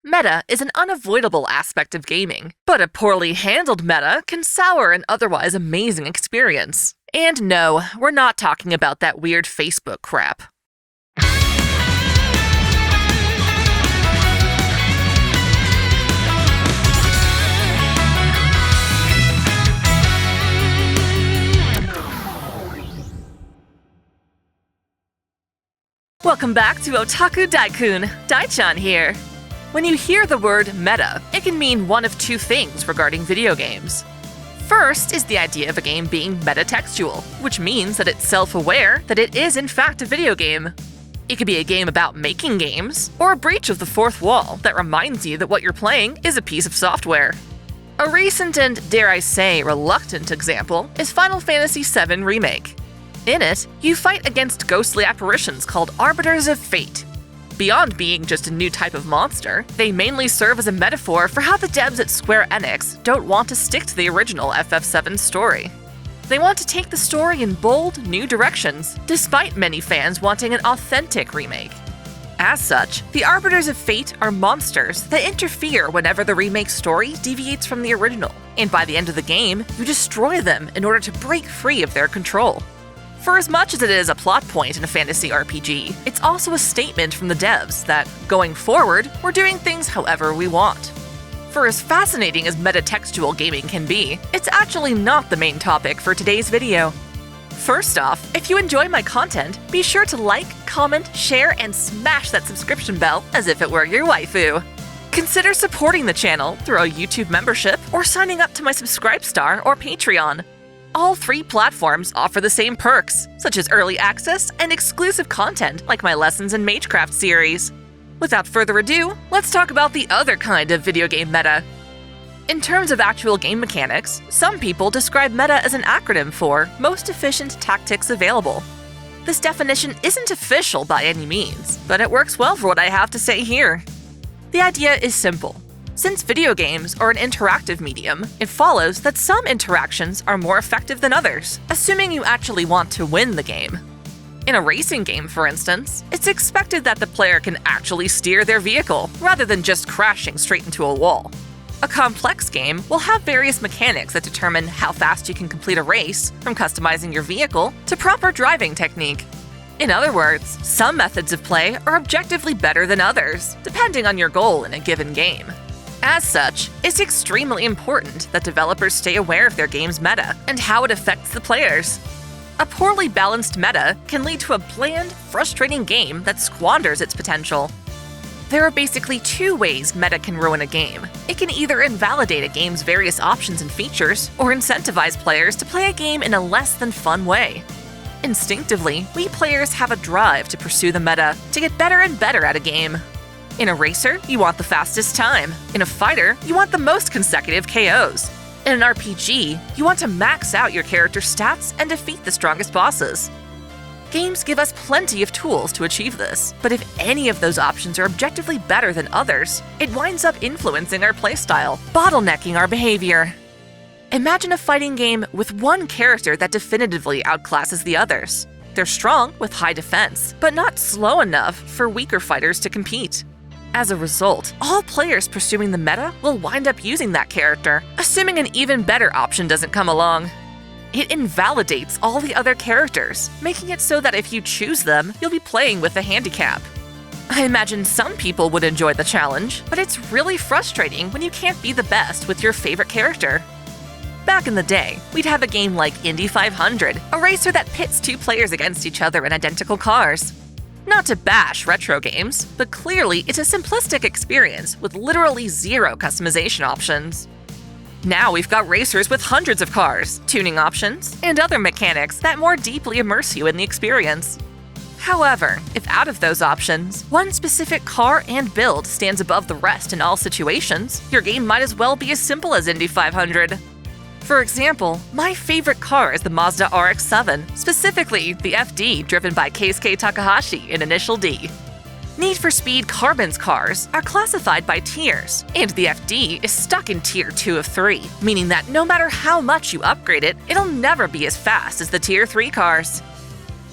Meta is an unavoidable aspect of gaming, but a poorly handled meta can sour an otherwise amazing experience. And no, we're not talking about that weird Facebook crap. Welcome back to OtakuDaiKun, Dai-chan here. When you hear the word meta, it can mean one of two things regarding video games. First is the idea of a game being metatextual, which means that it's self-aware that it is in fact a video game. It could be a game about making games, or a breach of the fourth wall that reminds you that what you're playing is a piece of software. A recent and, dare I say, reluctant example is Final Fantasy VII Remake. In it, you fight against ghostly apparitions called Arbiters of Fate. Beyond being just a new type of monster, they mainly serve as a metaphor for how the devs at Square Enix don't want to stick to the original FF7 story. They want to take the story in bold, new directions, despite many fans wanting an authentic remake. As such, the Arbiters of Fate are monsters that interfere whenever the remake story deviates from the original, and by the end of the game, you destroy them in order to break free of their control. For as much as it is a plot point in a fantasy RPG, it's also a statement from the devs that, going forward, we're doing things however we want. For as fascinating as metatextual gaming can be, it's actually not the main topic for today's video. First off, if you enjoy my content, be sure to like, comment, share, and smash that subscription bell as if it were your waifu. Consider supporting the channel through a YouTube membership or signing up to my Subscribestar or Patreon. All three platforms offer the same perks, such as early access and exclusive content like my Lessons in Magecraft series. Without further ado, let's talk about the other kind of video game meta. In terms of actual game mechanics, some people describe meta as an acronym for Most Efficient Tactics Available. This definition isn't official by any means, but it works well for what I have to say here. The idea is simple. Since video games are an interactive medium, it follows that some interactions are more effective than others, assuming you actually want to win the game. In a racing game, for instance, it's expected that the player can actually steer their vehicle, rather than just crashing straight into a wall. A complex game will have various mechanics that determine how fast you can complete a race, from customizing your vehicle to proper driving technique. In other words, some methods of play are objectively better than others, depending on your goal in a given game. As such, it's extremely important that developers stay aware of their game's meta and how it affects the players. A poorly balanced meta can lead to a bland, frustrating game that squanders its potential. There are basically two ways meta can ruin a game. It can either invalidate a game's various options and features, or incentivize players to play a game in a less than fun way. Instinctively, we players have a drive to pursue the meta to get better and better at a game. In a racer, you want the fastest time. In a fighter, you want the most consecutive KOs. In an RPG, you want to max out your character's stats and defeat the strongest bosses. Games give us plenty of tools to achieve this, but if any of those options are objectively better than others, it winds up influencing our playstyle, bottlenecking our behavior. Imagine a fighting game with one character that definitively outclasses the others. They're strong with high defense, but not slow enough for weaker fighters to compete. As a result, all players pursuing the meta will wind up using that character, assuming an even better option doesn't come along. It invalidates all the other characters, making it so that if you choose them, you'll be playing with a handicap. I imagine some people would enjoy the challenge, but it's really frustrating when you can't be the best with your favorite character. Back in the day, we'd have a game like Indy 500, a racer that pits two players against each other in identical cars. Not to bash retro games, but clearly it's a simplistic experience with literally zero customization options. Now we've got racers with hundreds of cars, tuning options, and other mechanics that more deeply immerse you in the experience. However, if out of those options, one specific car and build stands above the rest in all situations, your game might as well be as simple as Indy 500. For example, my favorite car is the Mazda RX-7, specifically the FD driven by Keisuke Takahashi in Initial D. Need for Speed Carbon's cars are classified by tiers, and the FD is stuck in Tier 2 of 3, meaning that no matter how much you upgrade it, it'll never be as fast as the Tier 3 cars.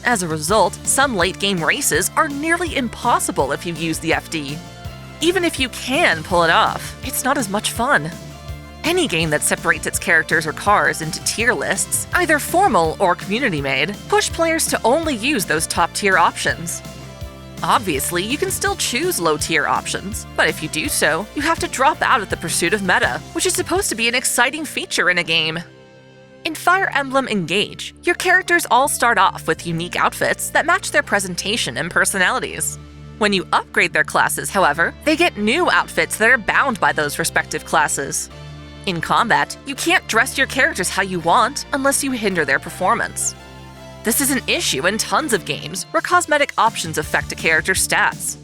As a result, some late-game races are nearly impossible if you use the FD. Even if you can pull it off, it's not as much fun. Any game that separates its characters or cars into tier lists, either formal or community-made, push players to only use those top-tier options. Obviously, you can still choose low-tier options, but if you do so, you have to drop out of the pursuit of meta, which is supposed to be an exciting feature in a game. In Fire Emblem Engage, your characters all start off with unique outfits that match their presentation and personalities. When you upgrade their classes, however, they get new outfits that are bound by those respective classes. In combat, you can't dress your characters how you want unless you hinder their performance. This is an issue in tons of games where cosmetic options affect a character's stats.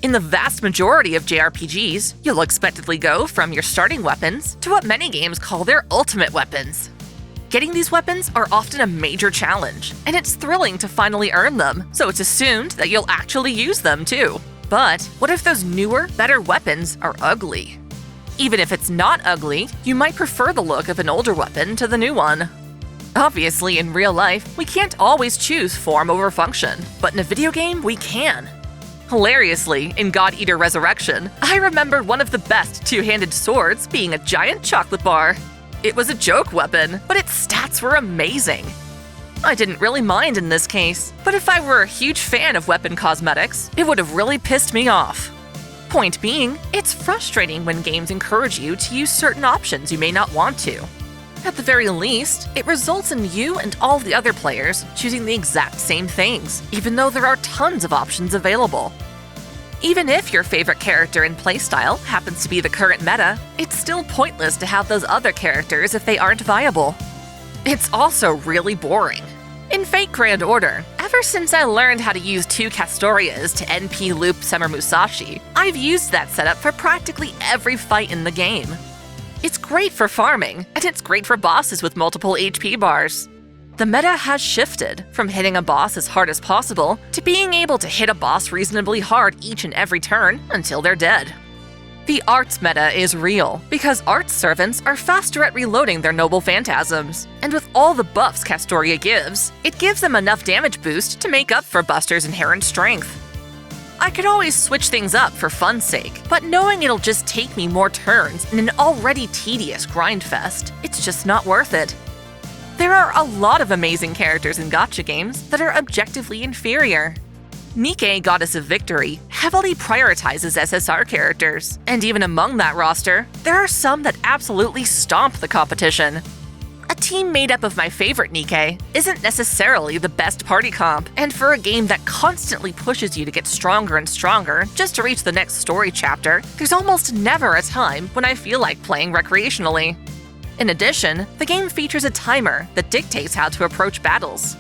In the vast majority of JRPGs, you'll expectedly go from your starting weapons to what many games call their ultimate weapons. Getting these weapons are often a major challenge, and it's thrilling to finally earn them, so it's assumed that you'll actually use them too. But what if those newer, better weapons are ugly? Even if it's not ugly, you might prefer the look of an older weapon to the new one. Obviously, in real life, we can't always choose form over function, but in a video game, we can. Hilariously, in God Eater Resurrection, I remembered one of the best two-handed swords being a giant chocolate bar. It was a joke weapon, but its stats were amazing. I didn't really mind in this case, but if I were a huge fan of weapon cosmetics, it would have really pissed me off. Point being, it's frustrating when games encourage you to use certain options you may not want to. At the very least, it results in you and all the other players choosing the exact same things, even though there are tons of options available. Even if your favorite character and playstyle happens to be the current meta, it's still pointless to have those other characters if they aren't viable. It's also really boring. In Fate Grand Order, ever since I learned how to use 2 Castorias to NP loop Summer Musashi, I've used that setup for practically every fight in the game. It's great for farming, and it's great for bosses with multiple HP bars. The meta has shifted from hitting a boss as hard as possible to being able to hit a boss reasonably hard each and every turn until they're dead. The arts meta is real, because arts servants are faster at reloading their noble phantasms, and with all the buffs Castoria gives, it gives them enough damage boost to make up for Buster's inherent strength. I could always switch things up for fun's sake, but knowing it'll just take me more turns in an already tedious grind fest, it's just not worth it. There are a lot of amazing characters in gacha games that are objectively inferior. Nikke, Goddess of Victory, heavily prioritizes SSR characters, and even among that roster, there are some that absolutely stomp the competition. A team made up of my favorite Nikke isn't necessarily the best party comp, and for a game that constantly pushes you to get stronger and stronger just to reach the next story chapter, there's almost never a time when I feel like playing recreationally. In addition, the game features a timer that dictates how to approach battles.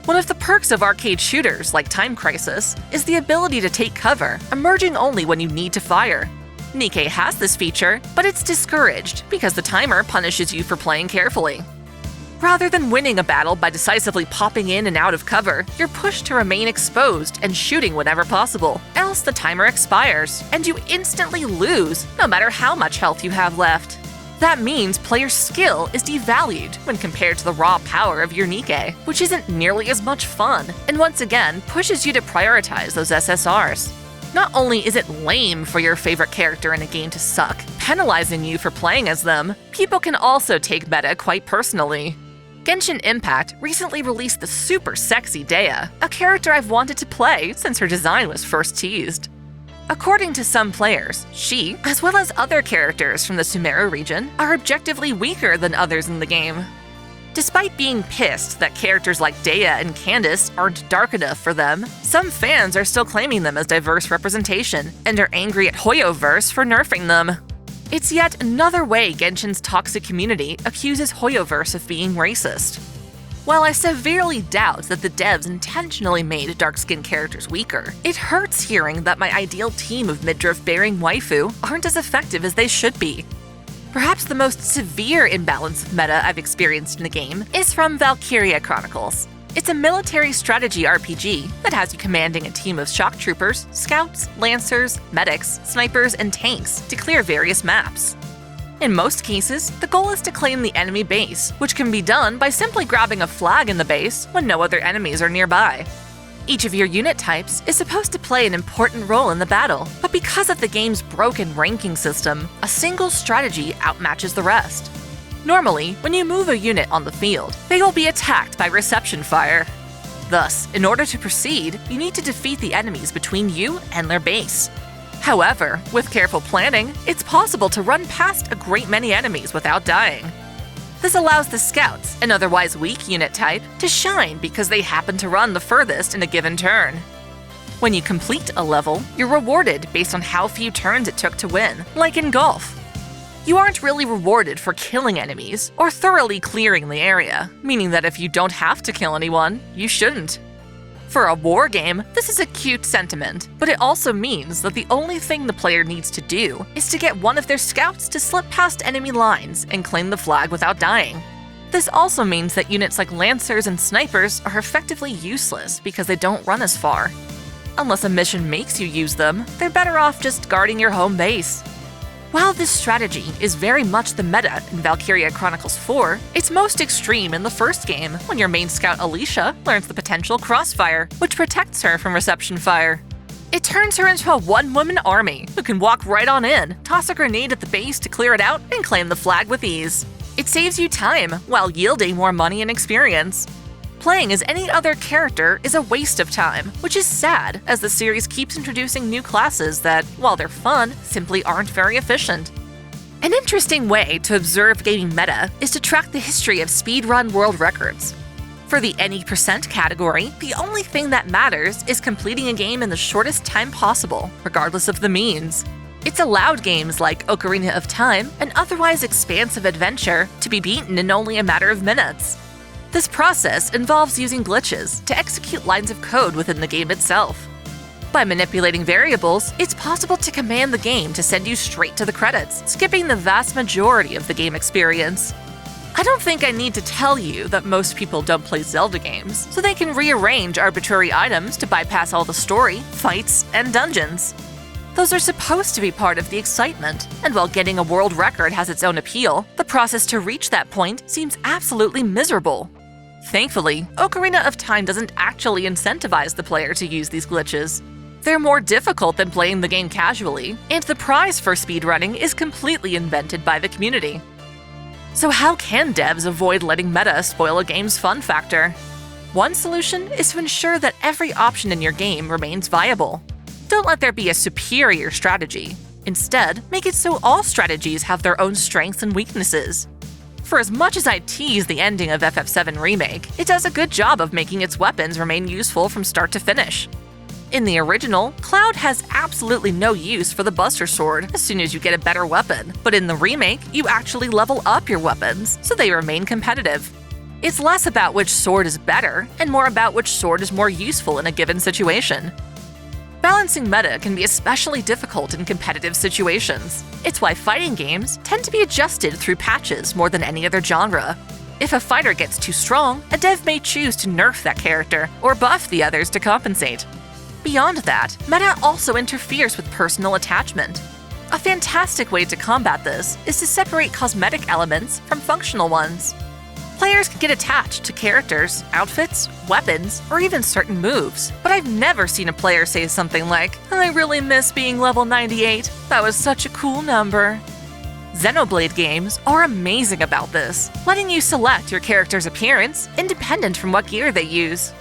One of the perks of arcade shooters like Time Crisis is the ability to take cover, emerging only when you need to fire. Nikke has this feature, but it's discouraged because the timer punishes you for playing carefully. Rather than winning a battle by decisively popping in and out of cover, you're pushed to remain exposed and shooting whenever possible, else the timer expires, and you instantly lose, no matter how much health you have left. That means player skill is devalued when compared to the raw power of your Nikke, which isn't nearly as much fun, and once again pushes you to prioritize those SSRs. Not only is it lame for your favorite character in a game to suck, penalizing you for playing as them, people can also take meta quite personally. Genshin Impact recently released the super sexy Dea, a character I've wanted to play since her design was first teased. According to some players, she, as well as other characters from the Sumeru region, are objectively weaker than others in the game. Despite being pissed that characters like Dea and Candace aren't dark enough for them, some fans are still claiming them as diverse representation, and are angry at Hoyoverse for nerfing them. It's yet another way Genshin's toxic community accuses Hoyoverse of being racist. While I severely doubt that the devs intentionally made dark-skinned characters weaker, it hurts hearing that my ideal team of midriff-bearing waifu aren't as effective as they should be. Perhaps the most severe imbalance of meta I've experienced in a game is from Valkyria Chronicles. It's a military strategy RPG that has you commanding a team of shock troopers, scouts, lancers, medics, snipers, and tanks to clear various maps. In most cases, the goal is to claim the enemy base, which can be done by simply grabbing a flag in the base when no other enemies are nearby. Each of your unit types is supposed to play an important role in the battle, but because of the game's broken ranking system, a single strategy outmatches the rest. Normally, when you move a unit on the field, they will be attacked by reception fire. Thus, in order to proceed, you need to defeat the enemies between you and their base. However, with careful planning, it's possible to run past a great many enemies without dying. This allows the scouts, an otherwise weak unit type, to shine because they happen to run the furthest in a given turn. When you complete a level, you're rewarded based on how few turns it took to win, like in golf. You aren't really rewarded for killing enemies or thoroughly clearing the area, meaning that if you don't have to kill anyone, you shouldn't. For a war game, this is a cute sentiment, but it also means that the only thing the player needs to do is to get one of their scouts to slip past enemy lines and claim the flag without dying. This also means that units like lancers and snipers are effectively useless because they don't run as far. Unless a mission makes you use them, they're better off just guarding your home base. While this strategy is very much the meta in Valkyria Chronicles 4, it's most extreme in the first game, when your main scout Alicia learns the potential crossfire, which protects her from reception fire. It turns her into a one-woman army who can walk right on in, toss a grenade at the base to clear it out, and claim the flag with ease. It saves you time, while yielding more money and experience. Playing as any other character is a waste of time, which is sad as the series keeps introducing new classes that, while they're fun, simply aren't very efficient. An interesting way to observe gaming meta is to track the history of speedrun world records. For the any percent category, the only thing that matters is completing a game in the shortest time possible, regardless of the means. It's allowed games like Ocarina of Time, an otherwise expansive adventure, to be beaten in only a matter of minutes. This process involves using glitches to execute lines of code within the game itself. By manipulating variables, it's possible to command the game to send you straight to the credits, skipping the vast majority of the game experience. I don't think I need to tell you that most people don't play Zelda games, so they can rearrange arbitrary items to bypass all the story, fights, and dungeons. Those are supposed to be part of the excitement, and while getting a world record has its own appeal, the process to reach that point seems absolutely miserable. Thankfully, Ocarina of Time doesn't actually incentivize the player to use these glitches. They're more difficult than playing the game casually, and the prize for speedrunning is completely invented by the community. So how can devs avoid letting meta spoil a game's fun factor? One solution is to ensure that every option in your game remains viable. Don't let there be a superior strategy. Instead, make it so all strategies have their own strengths and weaknesses. For as much as I tease the ending of FF7 Remake, it does a good job of making its weapons remain useful from start to finish. In the original, Cloud has absolutely no use for the Buster Sword as soon as you get a better weapon, but in the remake, you actually level up your weapons, so they remain competitive. It's less about which sword is better, and more about which sword is more useful in a given situation. Balancing meta can be especially difficult in competitive situations. It's why fighting games tend to be adjusted through patches more than any other genre. If a fighter gets too strong, a dev may choose to nerf that character or buff the others to compensate. Beyond that, meta also interferes with personal attachment. A fantastic way to combat this is to separate cosmetic elements from functional ones. Players can get attached to characters, outfits, weapons, or even certain moves, but I've never seen a player say something like, "I really miss being level 98, that was such a cool number." Xenoblade games are amazing about this, letting you select your character's appearance independent from what gear they use.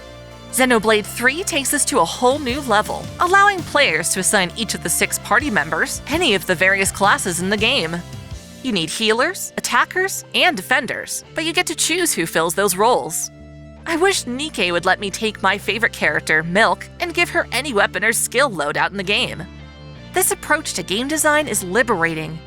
Xenoblade 3 takes this to a whole new level, allowing players to assign each of the 6 party members any of the various classes in the game. You need healers, attackers, and defenders, but you get to choose who fills those roles. I wish Nikke would let me take my favorite character, Milk, and give her any weapon or skill loadout in the game. This approach to game design is liberating.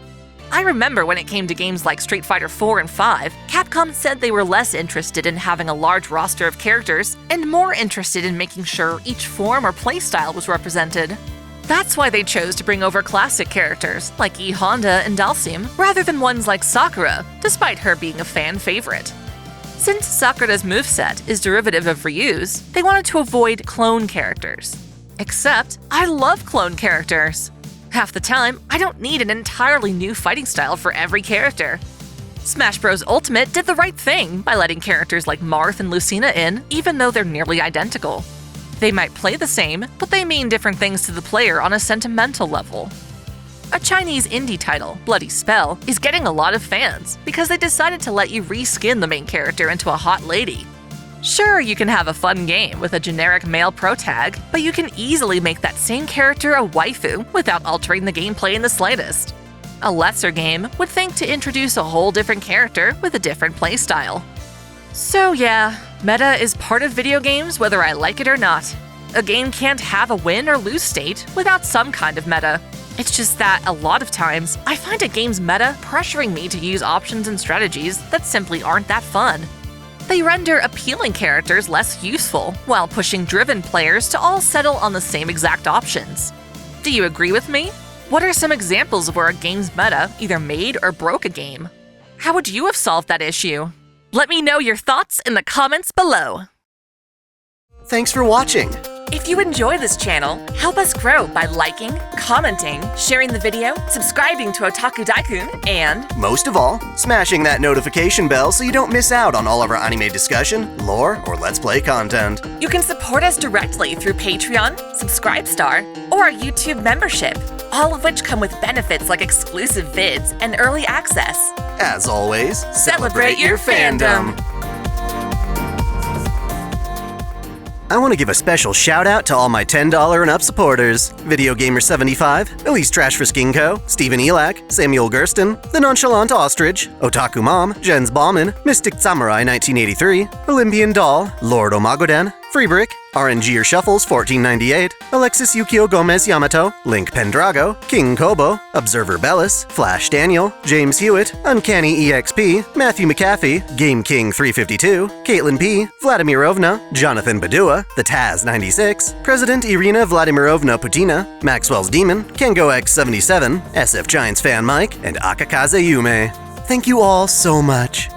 I remember when it came to games like Street Fighter 4 and 5, Capcom said they were less interested in having a large roster of characters and more interested in making sure each form or playstyle was represented. That's why they chose to bring over classic characters like E Honda and Dalsim rather than ones like Sakura, despite her being a fan favorite. Since Sakura's moveset is derivative of Ryu's, they wanted to avoid clone characters. Except, I love clone characters. Half the time, I don't need an entirely new fighting style for every character. Smash Bros. Ultimate did the right thing by letting characters like Marth and Lucina in, even though they're nearly identical. They might play the same, but they mean different things to the player on a sentimental level. A Chinese indie title, Bloody Spell, is getting a lot of fans because they decided to let you reskin the main character into a hot lady. Sure, you can have a fun game with a generic male protag, but you can easily make that same character a waifu without altering the gameplay in the slightest. A lesser game would think to introduce a whole different character with a different playstyle. So yeah, meta is part of video games whether I like it or not. A game can't have a win or lose state without some kind of meta. It's just that a lot of times, I find a game's meta pressuring me to use options and strategies that simply aren't that fun. They render appealing characters less useful, while pushing driven players to all settle on the same exact options. Do you agree with me? What are some examples of where a game's meta either made or broke a game? How would you have solved that issue? Let me know your thoughts in the comments below. Thanks for watching! If you enjoy this channel, help us grow by liking, commenting, sharing the video, subscribing to OtakuDaiKun, and most of all, smashing that notification bell so you don't miss out on all of our anime discussion, lore, or Let's Play content. You can support us directly through Patreon, Subscribestar, or our YouTube membership, all of which come with benefits like exclusive vids and early access. As always, celebrate your fandom! I want to give a special shout out to all my $10 and up supporters: Videogamer75, Elise Trash for Skinko, Steven Elak, Samuel Gersten, The Nonchalant Ostrich, Otaku Mom, Jens Bauman, Mystic Samurai 1983, Olympian Doll, Lord Omagoden, Freebrick, RNG Shuffles 1498, Alexis Yukio Gomez Yamato, Link Pendrago, King Kobo, Observer Bellis, Flash Daniel, James Hewitt, Uncanny EXP, Matthew McAfee, Game King 352, Caitlin P, Vladimirovna, Jonathan Badua, The Taz 96, President Irina Vladimirovna Putina, Maxwell's Demon, Kengo X77, SF Giants Fan Mike, and Akakaze Yume. Thank you all so much.